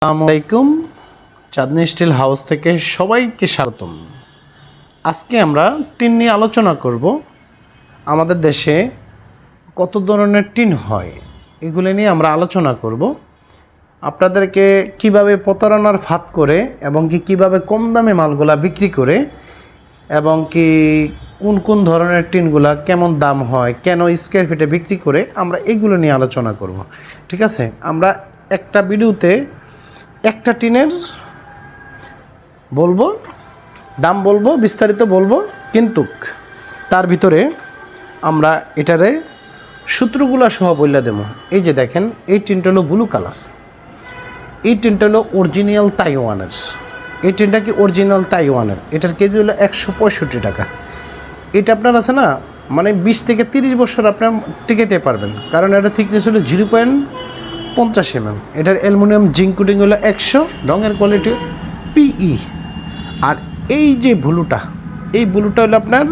আসসালামু আলাইকুম। চাঁদনী still house থেকে সবাইকে স্বাগতম। আজকে আমরা টিন নিয়ে আলোচনা করব। আমাদের দেশে কত ধরনের টিন হয় এগুলো নিয়ে আমরা আলোচনা করব। আপনাদেরকে কিভাবে প্রতারণার ফাঁদ করে এবং কিভাবে কম দামে মালগুলা বিক্রি করে এবং কোন কোন ধরনের টিনগুলা কেমন দাম হয়, কেন স্কোয়ার ফিটে বিক্রি করে, আমরা এগুলো নিয়ে আলোচনা করব। ঠিক আছে, আমরা একটা ভিডিওতে একটা টিনের বলবো, দাম বলবো, বিস্তারিত বলবো, কিন্তু তার ভিতরে আমরা এটারে সূত্রগুলা সহ বললে দেবো। এই যে দেখেন, এই টিনটা হলো ব্লু কালার, এই টিনটা হলো অরিজিনাল তাইওয়ানের। এই টিনটা কি অরিজিনাল তাইওয়ানের, এটার কেজি হলো 165 টাকা। এটা আপনার আছে না, মানে 20 থেকে 30 বছর আপনার টিকাতে পারবেন, কারণ এটা থিকনেস হলো 0.50 mm। এটার অ্যালুমিনিয়াম জিঙ্ক কোটিং হলো 100, রঙের কোয়ালিটি পিই। আর এই যে ব্লুটা, এই ব্লুটা হলো আপনার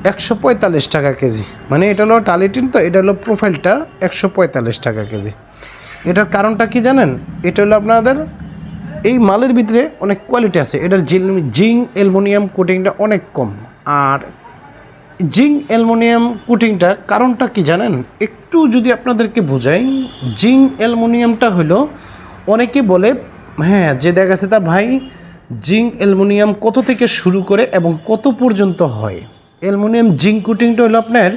145 টাকা কেজি। মানে এটা হলো টালিটিন, তো এটা হলো প্রোফাইলটা 145 টাকা কেজি। এটার কারণটা কি জানেন? এটা হলো আপনাদের এই মালের ভিতরে অনেক কোয়ালিটি আছে। এটার জিঙ্ক অ্যালুমিনিয়াম কোটিংটা অনেক কম। আর জিঙ্ক অ্যালুমিনিয়াম কোটিংটা কারণটা কি জানেন? একটু যদি আপনাদেরকে বোঝাই, জিঙ্ক অ্যালুমিনিয়ামটা হলো, অনেকে বলে হ্যাঁ যে দেখা গেছে তা ভাই জিঙ্ক অ্যালুমিনিয়াম কত থেকে শুরু করে এবং কত পর্যন্ত হয়। অ্যালুমিনিয়াম জিঙ্ক কোটিংটা হলো আপনার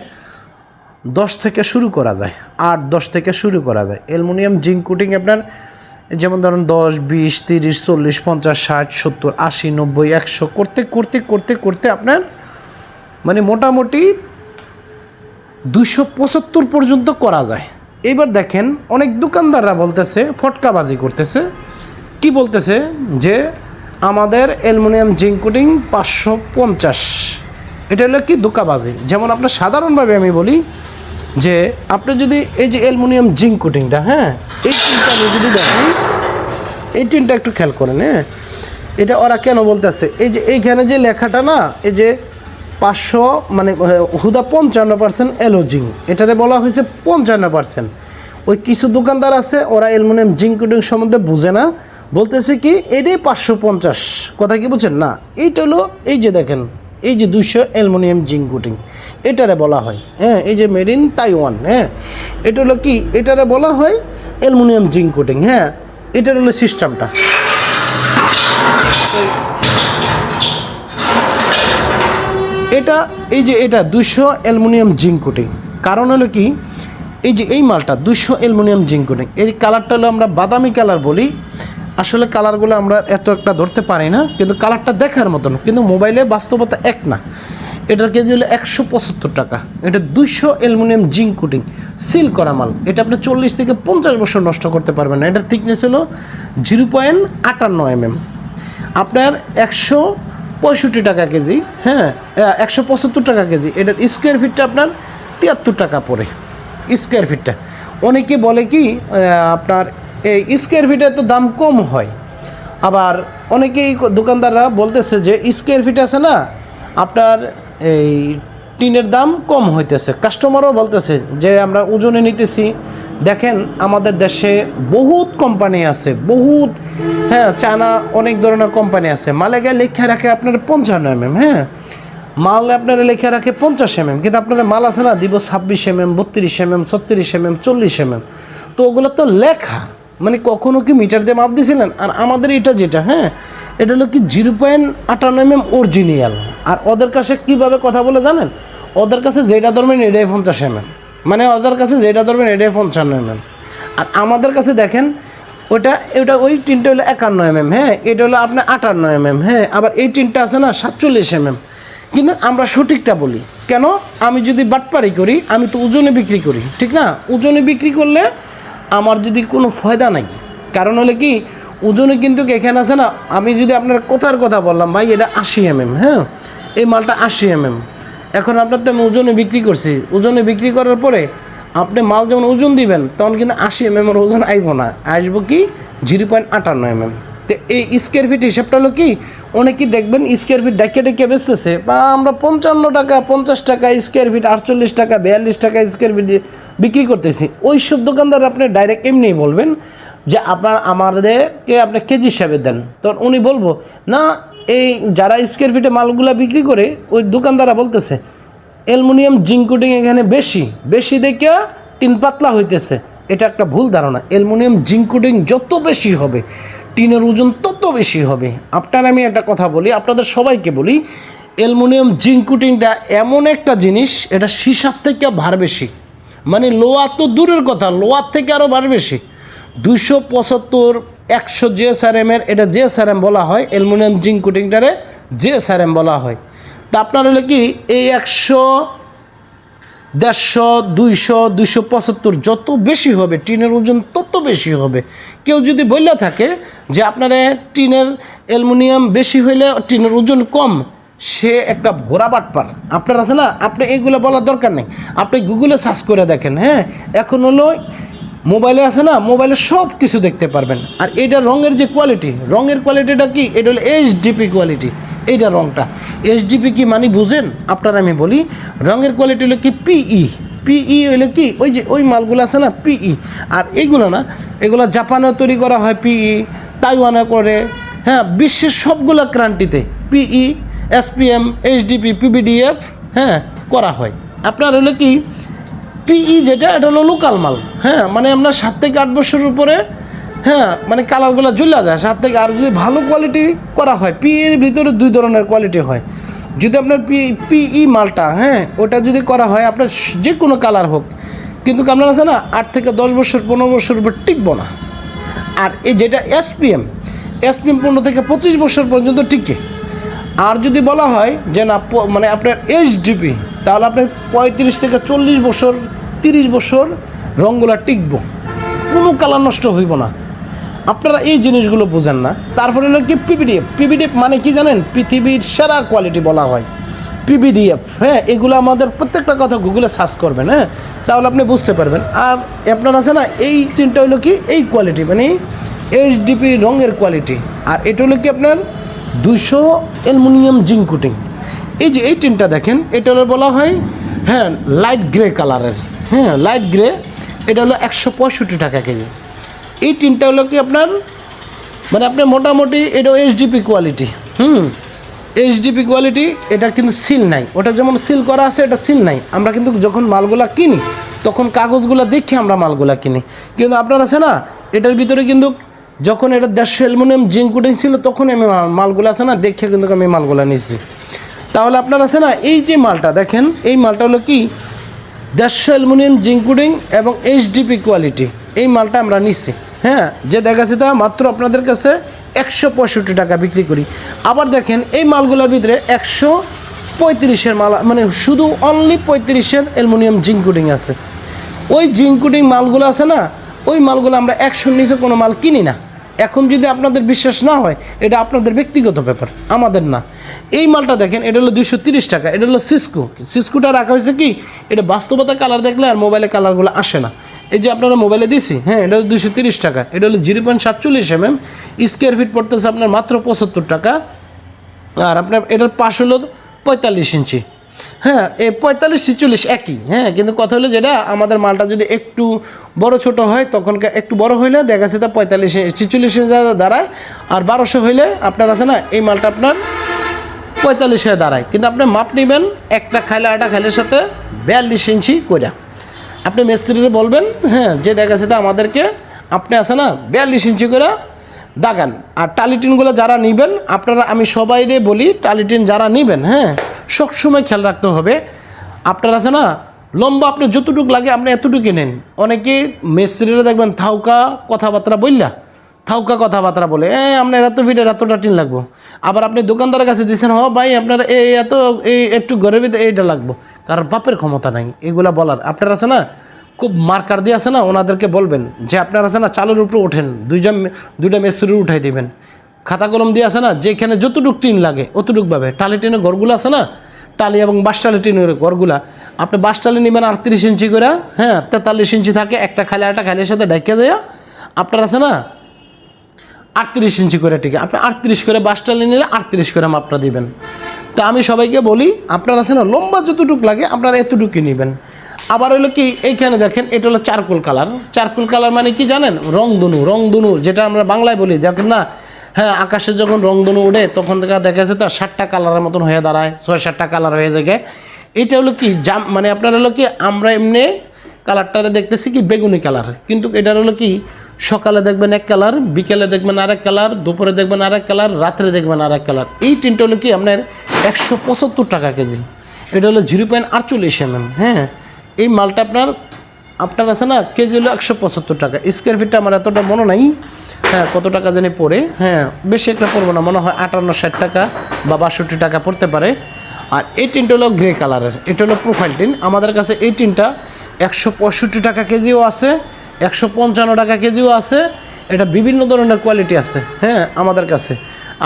10 থেকে শুরু করা যায়, 8-10 থেকে শুরু করা যায়। অ্যালুমিনিয়াম জিঙ্ক কোটিং আপনার যেমন ধরুন 10, 20, 30, 40, 50, 60, 70, 80, 90, 100 করতে করতে করতে করতে আপনার মানে মোটামুটি 275 পর্যন্ত করা যায়। এবার দেখেন অনেক দোকানদাররা বলতেছে, ফটকাবাজি করতেছে। কি বলতেছে? যে আমাদের অ্যালুমিনিয়াম জিঙ্ক কোটিং 550। এটা হলো কি ধোঁকাবাজি। যেমন আপনার সাধারণভাবে আমি বলি যে আপনি যদি এই যে অ্যালুমিনিয়াম জিঙ্ক কোটিংটা, হ্যাঁ, এই টিনটা আপনি যদি দেখেন, এই টিনটা একটু খেয়াল করেন। হ্যাঁ, এটা ওরা কেন বলতেছে? এই যে এইখানে যে লেখাটা না, এই যে 500 মানে হুদা 55% অ্যালো জিঙ্ক, এটারে বলা হয়েছে 55%। ওই কিছু দোকানদার আছে, ওরা অ্যালুমিনিয়াম জিঙ্ক কোটিং সম্বন্ধে বুঝে না, বলতেছে কি এটাই 550। কথা কি বুঝছেন না? এইটা হলো এই যে দেখেন, এই যে 200 অ্যালুমিনিয়াম জিঙ্ক কোটিং, এটারে বলা হয়, হ্যাঁ, এই যে মেড ইন তাইওয়ান। হ্যাঁ, এটা হলো কি, এটারে বলা হয় অ্যালুমিনিয়াম জিঙ্ক কোটিং। হ্যাঁ, এটার হলো সিস্টেমটা। এটা এই যে এটা 200 অ্যালুমিনিয়াম জিঙ্ক কোটিং। কারণ হলো কি, এই যে এই মালটা 200 অ্যালুমিনিয়াম জিঙ্ক কোটিং, এই কালারটা হলো আমরা বাদামি কালার বলি। আসলে কালারগুলো আমরা এত একটা ধরতে পারি না, কিন্তু কালারটা দেখার মতন, কিন্তু মোবাইলে বাস্তবতা এক না। এটার কেজি হলো 175 টাকা। এটা 200 অ্যালুমিনিয়াম জিঙ্ক কোটিং, সিল করা মাল। এটা আপনি 40 থেকে 50 বছর নষ্ট করতে পারবেন না। এটার থিকনেস হলো 0.58 mm। আপনার 165 টাকা কেজি, হ্যাঁ, 175 টাকা কেজি। এটার স্কোয়ার ফিটটা আপনার 73 টাকা পড়ে স্কোয়ার ফিটটা। অনেকে বলে কি আপনার এই স্কোয়ার ফিটের তো দাম কম হয়। আবার অনেকেই দোকানদাররা বলতেছে যে স্কোয়ার ফিট আছে না, আপনার এই টিনের দাম কম হইতেছে। কাস্টমারও বলতেছে যে আমরা ওজনে নিতেছি। দেখেন আমাদের দেশে বহুত কোম্পানি আছে, বহুত, হ্যাঁ, চায়না অনেক ধরনের কোম্পানি আছে। মালে গায়ে লেখা রাখে আপনার 55 mm, হ্যাঁ, মাল আপনারা লেখা রাখে 50 mm, কিন্তু আপনারা মাল আছে না দিব 26 mm, 32 mm, 36 mm, 40 mm। তো ওগুলো তো লেখা, মানে কখনো কি মিটার দিয়ে মাপ দিয়েছিলেন? আর আমাদের এটা যেটা, হ্যাঁ, এটা হলো কি 0.58 mm অরিজিনাল। আর ওদের কাছে কীভাবে কথা বলে জানেন? ওদের কাছে যেটা ধরবেন এটাই 50 mm, মানে ওদের কাছে যেটা ধরবেন এটাই 55 mm। আর আমাদের কাছে দেখেন ওটা ওই টিনটা হলো 51 mm, হ্যাঁ, এটা হলো আপনার 58 mm, হ্যাঁ। আবার এই টিনটা আছে না 47 mm। কিন্তু আমরা সঠিকটা বলি কেন? আমি যদি বাটপারি করি, আমি তো ওজনে বিক্রি করি, ঠিক না? ওজনে বিক্রি করলে আমার যদি কোনো ফায়দা নাই। কারণ হলে কি, ওজনে কিন্তু এখানে আছে না, আমি যদি আপনার কথার কথা বললাম ভাই এটা 80 mm, হ্যাঁ, এই মালটা 80 mm। এখন আপনার তো আমি ওজনে বিক্রি করছি, ওজনে বিক্রি করার পরে আপনি মাল যখন ওজন দিবেন তখন কিন্তু 80 mm ওজন আইব না, আসবো কি 0.58 mm। তো এই স্কোয়ার ফিট হিসাবটা হলো কি, অনেকেই দেখবেন স্কোয়ার ফিট ডেকে ডেকে বেচতেছে, বা আমরা 55 টাকা 50 টাকা স্কোয়ার ফিট, 48 টাকা 42 টাকা স্কোয়ার ফিট দিয়ে বিক্রি করতেছি। ওই সব দোকানদার আপনি ডাইরেক্ট এমনিই বলবেন যে আমাদেরকে আপনি কেজি হিসাবে দেন, তখন উনি বলবো না, এই যারা স্কোয়ার ফিটে মালগুলা বিক্রি করে ওই দোকানদাররা বলতেছে অ্যালুমিনিয়াম জিঙ্ক কোটিং এখানে বেশি দেখে টিন পাতলা হইতেছে। এটা একটা ভুল ধারণা। অ্যালুমিনিয়াম জিঙ্ক কোটিং যত বেশি হবে টিনের ওজন তত বেশি হবে। আমি একটা কথা বলি, আপনাদের সবাইকে বলি, অ্যালুমিনিয়াম জিঙ্ক কোটিংটা এমন একটা জিনিস, এটা সীসার থেকে ভার বেশি, মানে লোহা তো দূরের কথা, লোহার থেকে আরও ভার বেশি। 275 100 জিএসআরএমের, এটা জিএসআরএম বলা হয়, অ্যালুমিনিয়াম জিঙ্ক কোটিংটারে জিএসআরএম বলা হয়। তা আপনার হলো কি এই 100 150 200 275 যত বেশি হবে টিনের ওজন তত বেশি হবে। কেউ যদি বললে থাকে যে আপনারা টিনের অ্যালুমিনিয়াম বেশি হইলে টিনের ওজন কম, সে একটা ঘোড়া বাটপার। আপনার আছে না, আপনি এইগুলো বলার দরকার নেই, আপনি গুগলে সার্চ করে দেখেন। হ্যাঁ, এখন হলো মোবাইলে আছে না, মোবাইলে সব কিছু দেখতে পারবেন। আর এইটা রঙের যে কোয়ালিটি, রঙের কোয়ালিটিটা কি, এটা হলো এইচডিপি কোয়ালিটি। এইটা রঙটা এইচডিপি কি মানে বুঝেন আপনারা? আমি বলি রঙের কোয়ালিটি হলো কি পিই হলো কি ওই যে ওই মালগুলো আছে না পিই। আর এইগুলো না, এগুলো জাপানেও তৈরি করা হয় পিই, তাইওয়ানে করে, হ্যাঁ, বিশ্বের সবগুলো ক্রান্তিতে পিই এসপিএম এইচডিপি পিবিডিএফ হ্যাঁ করা হয়। আপনার হলো কি পিই যেটা, এটা হলো লোকাল মাল। হ্যাঁ, মানে আপনার 7 থেকে 8 বছরের উপরে, হ্যাঁ, মানে কালারগুলো জ্বলা যায় 7 থেকে। আর যদি ভালো কোয়ালিটি করা হয়, পিইর ভিতরে 2 ধরনের কোয়ালিটি হয়। যদি আপনার পিই মালটা, হ্যাঁ, ওটা যদি করা হয় আপনার যে কোনো কালার হোক, কিন্তু আপনার আছে না 8 থেকে 10 বছর 15 বছর উপর টিকবো না। আর এই যেটা এসপিএম 15 থেকে 25 বছর পর্যন্ত টিকে। আর যদি বলা হয় যে না মানে আপনার এইচডিপি, তাহলে আপনার 35 থেকে 40 বছর 30 বছর রঙগুলো টিকবো, কোনো কালার নষ্ট হইব না। আপনারা এই জিনিসগুলো বোঝেন না। তারপরে হলো কি পিবিডিএফ মানে কি জানেন? পৃথিবীর সেরা কোয়ালিটি বলা হয় পিবিডিএফ। হ্যাঁ, এগুলো আমাদের প্রত্যেকটা কথা গুগলে সার্চ করবেন, হ্যাঁ, তাহলে আপনি বুঝতে পারবেন। আর আপনার আছে না এই তিনটা হলো কি এই কোয়ালিটি, মানে এইচডিপি রঙের কোয়ালিটি। আর এটা হলো কি আপনার 200 অ্যালুমিনিয়াম জিঙ্ক কোটিং। এই যে এই টিনটা দেখেন, এটা হলো বলা হয় হ্যাঁ লাইট গ্রে কালারের। হ্যাঁ, লাইট গ্রে, এটা হলো 165 টাকা কেজি। এই টিনটা হলো কি আপনার মানে আপনার মোটামুটি এটা এইচডিপি কোয়ালিটি। এইচডিপি কোয়ালিটি, এটা কিন্তু সিল নাই। ওটা যেমন সিল করা আছে, এটা সিল নাই। আমরা কিন্তু যখন মালগুলা কিনি তখন কাগজগুলো দেখে আমরা মালগুলা কিনি। কিন্তু আপনার আছে না এটার ভিতরে কিন্তু যখন এটা 150 অ্যালুমিনিয়াম জিঙ্ক কোটিং ছিল তখন আমি মালগুলো আছে না দেখে কিন্তু আমি মালগুলো নিচ্ছি। তাহলে আপনার আছে না এই যে মালটা দেখেন, এই মালটা হলো কি 150 অ্যালুমিনিয়াম জিঙ্ক কোটিং এবং এইচডিপি কোয়ালিটি। এই মালটা আমরা নিচ্ছি। হ্যাঁ, যে দেখাচ্ছে তা মাত্র আপনাদের কাছে 165 টাকা বিক্রি করি। আবার দেখেন এই মালগুলোর ভিতরে 135-এর মাল, মানে শুধু অনলি 35-এর অ্যালুমিনিয়াম জিঙ্ক কোটিং আছে। ওই জিঙ্ক কোটিং মালগুলো আছে না, ওই মালগুলো আমরা 100-র নিচে কোনো মাল কিনি না। এখন যদি আপনাদের বিশ্বাস না হয়, এটা আপনাদের ব্যক্তিগত ব্যাপার, আমাদের না। এই মালটা দেখেন, এটা হলো 230 টাকা। এটা হলো সিসকোটা রাখা হয়েছে কি, এটা বাস্তবতা কালার দেখলে আর মোবাইলে কালারগুলো আসে না। এই যে আপনারা মোবাইলে দিছি, হ্যাঁ, এটা হলো 230 টাকা। এটা হলো 0.47 mm, স্কোয়ার ফিট পড়তেছে আপনার মাত্র 75 টাকা। আর আপনার এটার পাশ হলো 45 ইঞ্চি। হ্যাঁ, এই 45-46 একই। হ্যাঁ, কিন্তু কথা হলো যেটা আমাদের মালটা যদি একটু বড় ছোট হয়, তখন একটু বড় হইলে দেখা যাচ্ছে তা 45-46 দাঁড়ায়। আর 1200 হইলে আপনার আছে না এই মালটা আপনার 45-এ দাঁড়ায়। কিন্তু আপনি মাপ নেবেন একটা খাইলে আটা খাইলের সাথে 42 ইঞ্চি করে। আপনি মিস্ত্রিরে বলবেন, হ্যাঁ, যে দেখা যাচ্ছে তা আমাদেরকে আপনি আছে না 42 ইঞ্চি করে দাগান। আর টালিটিনগুলো যারা নেবেন আপনারা, আমি সবাইরে বলি টালিটিন যারা নেবেন, হ্যাঁ, সবসময় খেয়াল রাখতে হবে। আপনার আছে না লম্বা আপনার যতটুকু লাগে আপনি এতটুকু নেন। অনেকে মিস্ত্রিরা দেখবেন কথাবার্তা বলে, আপনার এত ফিটের এতটা টিন লাগবো। আবার আপনি দোকানদারের কাছে দিচ্ছেন, ভাই আপনার এই একটু ঘরের ভিতরে এইটা লাগবো, কারণ বাপের ক্ষমতা নাই এগুলা বলার। আপনার আছে না খুব মার্কার দিয়ে আছে না, ওনাদেরকে বলবেন যে আপনার আছে না চালুর উপরে ওঠেন, দুইটা মিস্ত্রি উঠাই দিবেন। খাতা কলম দিয়ে আছে না যেখানে যতটুকু টিন লাগে অতটুকু পাবে। টালি টিনের ঘরগুলো আছে না, টালি এবং বাঁশটালি টিনের ঘরগুলা, আপনি বাঁশটালি নেবেন 38 ইঞ্চি করে। হ্যাঁ, 43 ইঞ্চি থাকে, একটা খালে একটা খালের সাথে ডাইকে দেয়া আপনার আছে না 38 ইঞ্চি করে। ঠিক আছে, আপনি 38 করে বাঁশটালি নিলে 38 করে মাপটা দিবেন। তা আমি সবাইকে বলি আপনার আছে না লম্বা যতটুকু লাগে আপনারা এতটুকুই নেবেন। আবার হলো কি এইখানে দেখেন এটা হলো চারকোল কালার। চারকোল কালার মানে কি জানেন? রংধনু যেটা আমরা বাংলায় বলি, দেখেন না, হ্যাঁ, আকাশে যখন রংধনু উঠে তখন দেখা যাচ্ছে তার 7টা কালারের মতন হয়ে দাঁড়ায়, 6-7টা কালার হয়ে যায়। এটা হলো কি মানে আপনার হলো কি আমরা এমনি কালারটারে দেখতেছি কি বেগুনি কালার, কিন্তু এটার হলো কি সকালে দেখবেন এক কালার, বিকেলে দেখবেন আরেক কালার, দুপুরে দেখবেন আরেক কালার, রাত্রে দেখবেন আরেক কালার। এই টিনটা হলো কি আপনার 175 টাকা কেজি। এটা হলো 0.48 mm। হ্যাঁ, এই মালটা আপনার আছে না, কেজি হলো 175 টাকা। স্কোয়ার ফিটটা আমার এতটা মনে নাই, হ্যাঁ, কত টাকা জানি পড়ে, হ্যাঁ, বেশি একটা পড়বো না, মনে হয় 58-60 টাকা বা 62 টাকা পড়তে পারে। আর এই টিনটা হলো গ্রে কালারের, এটা হলো প্রোফাইল টিন। আমাদের কাছে এই টিনটা 165 টাকা কেজিও আছে, 155 টাকা কেজিও আছে। এটা বিভিন্ন ধরনের কোয়ালিটি আছে, হ্যাঁ, আমাদের কাছে।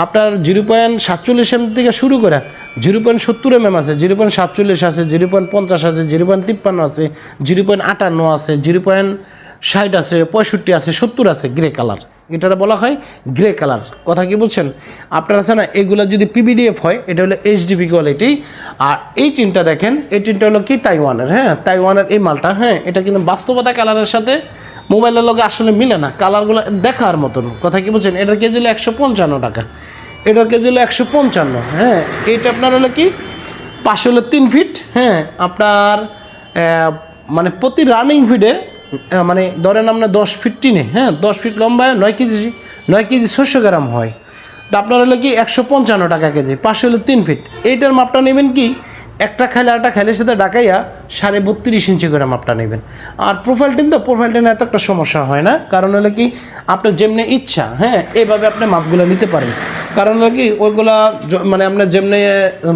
আপনার 0.47 mm থেকে শুরু করে 0.70 mm আছে, 0.47 আছে, 0.50 আছে, 0.53 আছে, 0.58 আছে, 0.60 আছে, 65 আছে, 70 আছে। গ্রে কালার, এটা বলা হয় গ্রে কালার। কথা কি বলছেন? আপনার আছে না, এগুলো যদি পিবিডিএফ হয় এটা হলো এইচডিপি কোয়ালিটি। আর এই টিনটা দেখেন, এই টিনটা হলো কি তাইওয়ানের, হ্যাঁ, তাইওয়ানের এই মালটা, হ্যাঁ, এটা কিন্তু বাস্তবতা কালারের সাথে মোবাইলের লগে আসলে মিলে না, কালারগুলো দেখার মতন। কথা কি বলছেন? এটার কেজি হলো 155 টাকা, এটার কেজি হলো 155। হ্যাঁ, এইটা আপনার হলো কি পাশে হলো 3 ফিট, হ্যাঁ, আপনার মানে প্রতি রানিং ফিটে মানে ধরেন আমরা 10 ফিট টিনে, হ্যাঁ, 10 ফিট লম্বায় 9 কেজি 600 গ্রাম হয়। তা আপনার হলো কি 155 টাকা কেজি, পাশে হলো 3 ফিট। এইটার মাপটা নেবেন কি একটা খাইলে আরেকটা খাইলের সাথে ডাকাইয়া 32.5 ইঞ্চি করে মাপটা নেবেন। আর প্রোফাইল টিন এত একটা সমস্যা হয় না, কারণ হলো কি আপনার যেমনি ইচ্ছা, হ্যাঁ, এইভাবে আপনি মাপগুলো নিতে পারেন। কারণ হলো কি ওইগুলা মানে আপনার যেমনি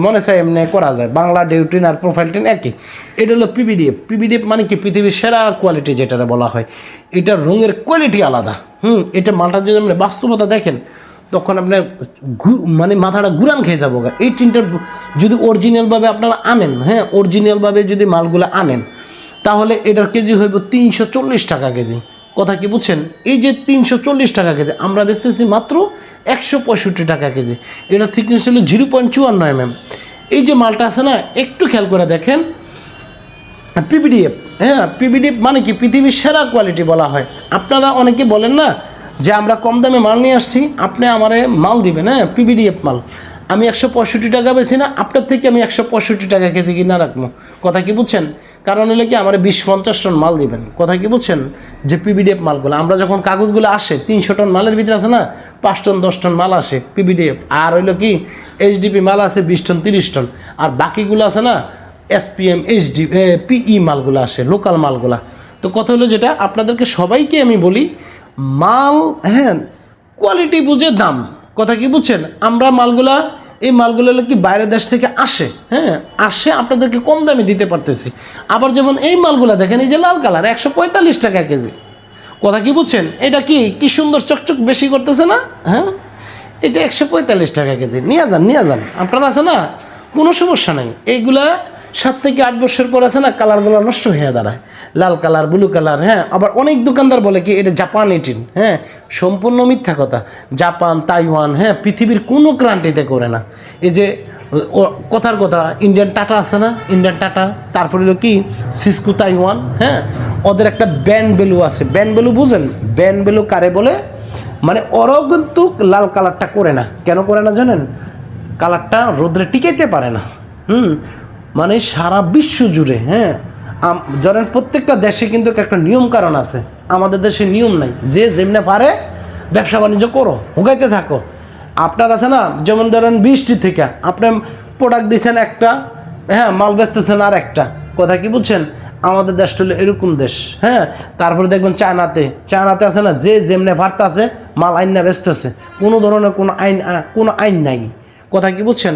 মনে চায় এমনি করা যায়। বাংলা ডিউটিন আর প্রোফাইল টিন একই। এটা হলো পিবিডিএফ মানে কি পৃথিবীর সেরা কোয়ালিটি যেটা বলা হয়। এটার রঙের কোয়ালিটি আলাদা। এটা মালটা যদি আপনি বাস্তবতা দেখেন তখন আপনার মানে মাথাটা ঘুরান খেয়ে যাবো। এই টিনটার যদি অরিজিনালভাবে আপনারা আনেন, হ্যাঁ, অরিজিনালভাবে যদি মালগুলো আনেন তাহলে এটার কেজি হইব 340 টাকা কেজি। কথা কি বুঝছেন? এই যে 340 টাকা কেজি আমরা বেচতেছি মাত্র 165 টাকা কেজি। এটা থিকনেস হলো 0.54 mm। এই যে মালটা আছে না, একটু খেয়াল করে দেখেন, পিবিডিএফ, হ্যাঁ, পিবিডিএফ মানে কি পৃথিবীর সেরা কোয়ালিটি বলা হয়। আপনারা অনেকে বলেন না যে আমরা কম দামে মাল নিয়ে আসছি, আপনি আমারে মাল দিবেন, হ্যাঁ, পিবিডিএফ মাল। আমি 165 টাকা বেশি না, আপনার থেকে আমি 165 টাকা কেজি কিনা রাখবো। কথা কি বুঝছেন? কারণ হলে কি আমার 20-50 টন মাল দিবেন। কথা কি বুঝছেন? যে পিবিডিএফ মালগুলো আমরা যখন কাগজগুলো আসে 300 টন মালের ভিতরে আছে না 5 টন 10 টন মাল আসে পিবিডিএফ। আর হইলো কি এইচডিপি মাল আছে 20 টন 30 টন। আর বাকিগুলো আছে না এসপিএম পিই মালগুলো আসে, লোকাল মালগুলা। তো কথা হলো যেটা আপনাদেরকে সবাইকে আমি বলি, মাল, হ্যাঁ, কোয়ালিটি বুঝে দাম। কথা কি বুঝছেন? আমরা মালগুলা, এই মালগুলো হলো কি বাইরের দেশ থেকে আসে, হ্যাঁ, আসে, আপনাদেরকে কম দামে দিতে পারতেছি। আবার যেমন এই মালগুলা দেখেন, এই যে লাল কালার 145 টাকা কেজি। কথা কি বুঝছেন? এটা কি সুন্দর চকচক বেশি করতেছে না? হ্যাঁ, এটা 145 টাকা কেজি। নিয়ে যান আপনারা, আছে না, কোনো সমস্যা নেই। এইগুলা 7 থেকে 8 বছর পর আছে না কালারগুলো নষ্ট হয়ে দাঁড়ায়, লাল কালার, ব্লু কালার। হ্যাঁ, আবার অনেক দোকানদার বলে কি এটা জাপানি টিন, হ্যাঁ, সম্পূর্ণ মিথ্যা কথা। জাপান, তাইওয়ান, হ্যাঁ, পৃথিবীর কোনো ক্রান্তিতে করে না। এই যে কথার কথা ইন্ডিয়ান টাটা আছে না, ইন্ডিয়ান টাটা, তারপরে হলো কি সিসকো তাইওয়ান, হ্যাঁ, ওদের একটা ব্যান্ড ভ্যালু আছে। ব্যান্ড ভ্যালু বুঝেন? ব্যান্ড ভ্যালু কারে বলে? মানে ওরাও কিন্তু লাল কালারটা করে না। কেন করে না জানেন? কালারটা রোদ্রে টিকাইতে পারে না। মানে সারা বিশ্ব জুড়ে, হ্যাঁ, ধরেন প্রত্যেকটা দেশে কিন্তু একটা নিয়ম কারণ আছে। আমাদের দেশে নিয়ম নাই, যে যেমনে পারে ব্যবসা বাণিজ্য করো, হুগাইতে থাকো। আপনার আছে না, যেমন ধরেন বৃষ্টি থেকে আপনি প্রোডাক্ট দিচ্ছেন একটা, হ্যাঁ, মাল বেচতেছেন আর একটা। কথা কি বুঝছেন? আমাদের দেশটা হলো এরকম দেশ, হ্যাঁ। তারপরে দেখবেন চায়নাতে আছে না, যে যেমনে পারতে আছে মাল আইন না বেচতেছে, কোনো ধরনের কোনো আইন নাই। কথা কি বুঝছেন?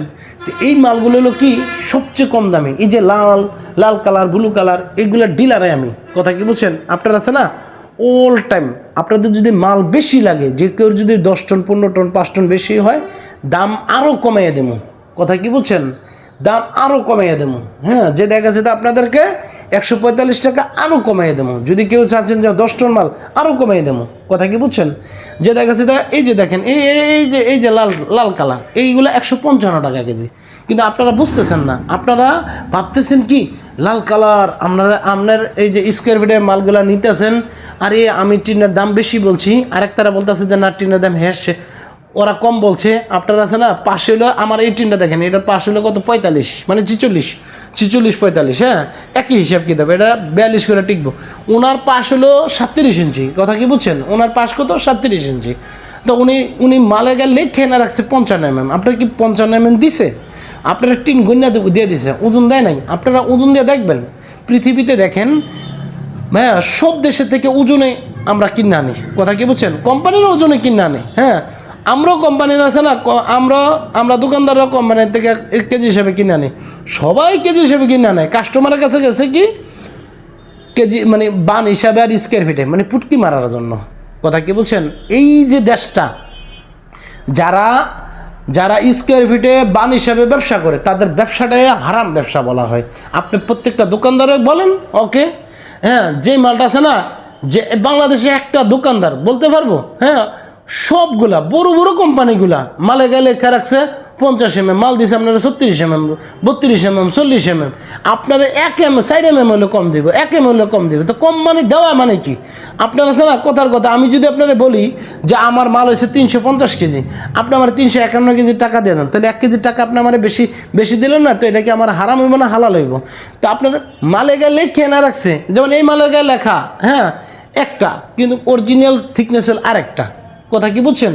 এই মালগুলো হলো কি সবচেয়ে কম দামি। এই যে লাল কালার, ব্লু কালার, এগুলোর ডিলারে আমি। কথা কি বুঝছেন? আপনার আছে না অল টাইম আপনাদের যদি মাল বেশি লাগে, যে কেউ যদি 10 টন 15 টন 5 টন বেশি হয়, দাম আরও কমাইয়ে দেবো। কথা কি বুঝছেন? দাম আরও কমাইয়ে দেবো, হ্যাঁ। যে দেখা যাচ্ছে আপনাদেরকে 145 টাকা আরও কমাইয়ে দেবো। যদি কেউ চাচ্ছেন যে 10 টন মাল আরও কমাইয়ে দেবো। কথা কি বুঝছেন? যে দেখা যাচ্ছে এই যে দেখেন, এই যে লাল কালার, এইগুলো 155 টাকা কেজি। কিন্তু আপনারা বুঝতেছেন না, আপনারা ভাবতেছেন কি লাল কালার আপনার এই যে স্কোয়ার ফিটের মালগুলা নিতেছেন, আরে আমি টিনের দাম বেশি বলছি, আরেকটারা বলতেছে যে না টিনের দাম হেসছে, ওরা কম বলছে। আপনারা আছে না পাশে হলো আমার এই টিনটা দেখেন, এটার পাশে হলো কত 45 মানে 46 হ্যাঁ, একই হিসাব কিতাব, এটা 42 করে টিকবো। ওনার পাশ হলো 37 ইঞ্চি, কথা কি বুঝছেন? ওনার পাশ কত 37 ইঞ্চি। তো উনি মালে গেলে লিখে না রাখছে 55 mm। আপনার কি 55 mm দিছে? আপনারা টিন গন্যা দিয়ে দিছে, ওজন দেয় নাই। আপনারা ওজন দিয়ে দেখবেন, পৃথিবীতে দেখেন ভাইয়া সব দেশের থেকে ওজনে আমরা কিনে আনি, কথা কি বুঝছেন? কোম্পানির ওজনে কিনে আনি, হ্যাঁ আমরাও কোম্পানির আছে না, আমরা দোকানদাররাও কোম্পানির থেকে কেজি হিসেবে কিনে আনি, সবাই কেজি হিসেবে কিনে আনে। কাস্টমারের কাছে গেছে কি কেজি মানে বান হিসাবে আর স্কোয়ার ফিটে মানে পুটকি মারার জন্য, কথা কি বলছেন? এই যে দেশটা যারা স্কোয়ার ফিটে বান হিসাবে ব্যবসা করে তাদের ব্যবসাটাই হারাম ব্যবসা বলা হয়। আপনি প্রত্যেকটা দোকানদারে বলেন ওকে, হ্যাঁ যে মালটা আছে না, যে বাংলাদেশে একটা দোকানদার বলতে পারবো, হ্যাঁ সবগুলা বড় বড় কোম্পানিগুলা মালে গেলে লেখা রাখছে 50 mm, মাল দিছে আপনারা 36 mm, 32 mm, 40 mm, আপনারা 1 mm 4 mm হলে কম দিব, 1 mm হলে কম দিব। তো কম মানে দেওয়া মানে কি? আপনারা আছে না কথার কথা, আমি যদি আপনারা বলি যে আমার মাল হয়েছে 350 কেজি, আপনি আমার 351 কেজি টাকা দিয়ে দেন, তাহলে 1 কেজি টাকা আপনি আমার বেশি দিলেন না, তো এটা কি আমার হারাম হইব না হালাল হইব? তো আপনার মালে গেলে লেখে না রাখছে, যেমন এই মালে গেলে লেখা হ্যাঁ একটা, কিন্তু অরিজিনাল থিকনেস হল আরেকটা, কথা কি বুঝছেন?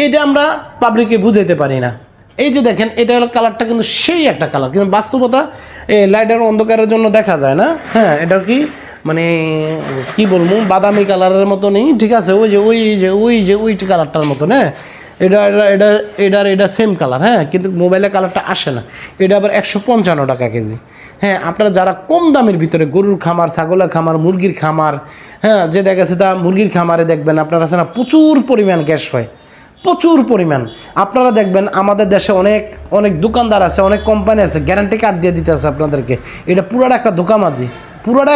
এটা আমরা পাবলিকে বুঝাইতে পারি না। এই যে দেখেন এটা হলো কালারটা কিন্তু সেই একটা কালার, কিন্তু বাস্তবতা লাইটের অন্ধকারের জন্য দেখা যায় না, হ্যাঁ এটা কি মানে কি বলবো বাদামি কালারের মতো নেই, ঠিক আছে? ওই কালারটার মতন, হ্যাঁ এটা সেম কালার, হ্যাঁ কিন্তু মোবাইলে কালারটা আসে না। এটা আবার 155 টাকা কেজি। হ্যাঁ আপনারা যারা কম দামের ভিতরে গরুর খামার, ছাগলের খামার, মুরগির খামার, হ্যাঁ যে দেখা গেছে তা মুরগির খামারে দেখবেন আপনারা আছে না প্রচুর পরিমাণ গ্যাস হয়, প্রচুর পরিমাণ। আপনারা দেখবেন আমাদের দেশে অনেক দোকানদার আছে, অনেক কোম্পানি আছে, গ্যারান্টি কার্ড দিয়ে দিতে আছে আপনাদেরকে। এটা পুরোটা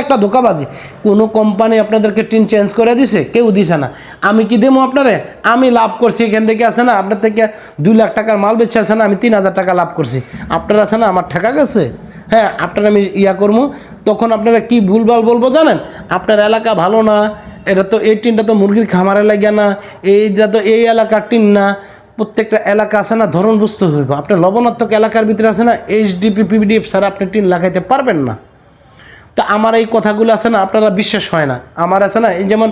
একটা ধোকাবাজি। কোনো কোম্পানি আপনাদেরকে টিন চেঞ্জ করে দিছে? কেউ দিছে না। আমি কি দেবো আপনারে? আমি লাভ করছি এখান থেকে, আছে না আপনার থেকে 2 লাখ টাকার মাল বেচে আছে না, আমি 3000 টাকা লাভ করছি, আপনারা আছে না আমার ঠেকা গেছে, হ্যাঁ আপনারা আমি করবো। তখন আপনারা কি ভুলভাল বলবো জানেন? আপনার এলাকা ভালো না, এটা তো এই টিনটা তো মুরগির খামারে লাগে না, এইটা তো এই এলাকার টিন না। প্রত্যেকটা এলাকা আছে না ধরন বুঝতে হইব। আপনার লবণাত্মক এলাকার ভিতরে আছে না এইচডিপি পিভিডিএফ ছাড়া আপনি টিন লাগাইতে পারবেন না। তা আমার এই কথাগুলো আছে না আপনারা বিশ্বাস হয় না আমার, আছে না এই যেমন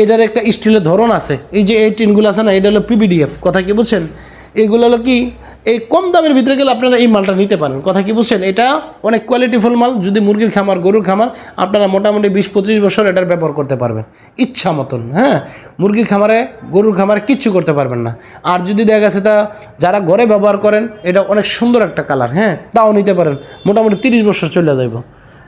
এটার একটা স্টিলের ধরন আছে, এই যে এই টিনগুলো আছে না এটা হলো পিভিডিএফ, কথা কি বুঝছেন? এইগুলো হলো কি এই কম দামের ভিতরে গেলে আপনারা এই মালটা নিতে পারেন, কথা কি বুঝছেন? এটা অনেক কোয়ালিটিফুল মাল। যদি মুরগির খামার, গরুর খামার, আপনারা মোটামুটি 20-25 বছর এটার ব্যবহার করতে পারবেন ইচ্ছা মতন, হ্যাঁ মুরগির খামারে, গরুর খামারে কিচ্ছু করতে পারবেন না। আর যদি দেখা গেছে তা যারা ঘরে ব্যবহার করেন, এটা অনেক সুন্দর একটা কালার, হ্যাঁ তাও নিতে পারেন, মোটামুটি 30 বছর চলে যাইব।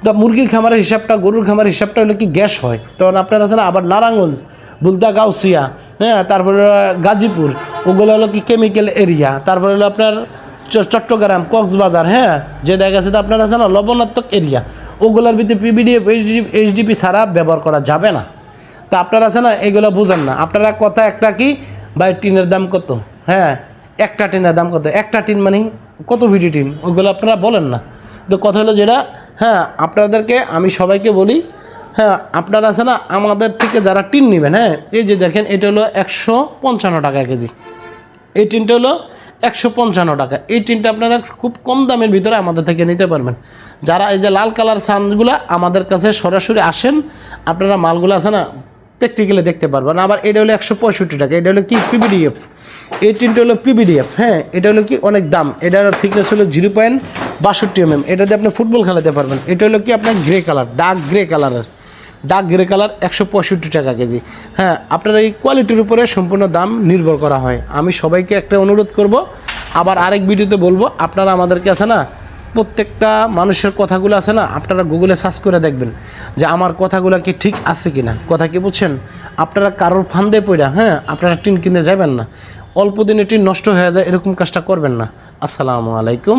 তো মুরগির খামারের হিসাবটা, গরুর খামারের হিসাবটা হলো কি গ্যাস হয়, তখন আপনারা আছে না আবার নারায়ণগঞ্জ, বুলতা, গাউসিয়া, হ্যাঁ তারপরে গাজীপুর, ওগুলো হলো কি কেমিক্যাল এরিয়া। তারপরে হলো আপনার চট্টগ্রাম, কক্সবাজার, হ্যাঁ যে দেখা গেছে আপনার আছে না লবণাত্মক এরিয়া, ওগুলোর ভিতরে পিভিডিএফ, এইচডিপি ছাড়া ব্যবহার করা যাবে না। তা আপনারা আছে না এগুলো বুঝেন না। আপনারা কথা একটা কি ভাই টিনের দাম কত, হ্যাঁ একটা টিনের দাম কত, একটা টিন মানে কত ভিডি টিন, ওগুলো আপনারা বলেন না। তো কথা হলো যেটা, হ্যাঁ আপনাদেরকে আমি সবাইকে বলি, হ্যাঁ আপনারা আছে না আমাদের থেকে যারা টিন নেবেন, হ্যাঁ এই যে দেখেন এটা হলো 155 টাকা কেজি, এই টিনটা হলো 155 টাকা। এই টিনটা আপনারা খুব কম দামের ভিতরে আমাদের থেকে নিতে পারবেন। যারা এই যে লাল কালার সানগুলো আমাদের কাছে সরাসরি আসেন, আপনারা মালগুলো আছে না প্র্যাকটিক্যালি দেখতে পারবেন। আবার এটা হলো 165 টাকা, এটা হলো কি পিভিডিএফ, এই টিনটা হলো পিভিডিএফ, হ্যাঁ এটা হলো কি অনেক দাম, এটার থিকনেস হলো 0.62 mm, এটা দিয়ে আপনি ফুটবল খেলাতে পারবেন। এটা হলো কি আপনার grey colour, dark grey colour 165 টাকা কেজি। হ্যাঁ আপনার এই কোয়ালিটির উপরে সম্পূর্ণ দাম নির্ভর করা হয়। আমি সবাইকে একটা অনুরোধ করব, আবার আরেক ভিডিওতে বলবো, আপনারা আমাদেরকে আছে না প্রত্যেকটা মানুষের কথাগুলো আছে না আপনারা গুগলে সার্চ করে দেখবেন যে আমার কথাগুলো কি ঠিক আছে কিনা, কথা কি বুঝছেন? আপনারা কারোর ফান্দে পড়া, হ্যাঁ আপনারা টিন কিনতে যাবেন না, অল্প দিনে টিন নষ্ট হয়ে যায় এরকম কাজটা করবেন না। আসসালামু আলাইকুম।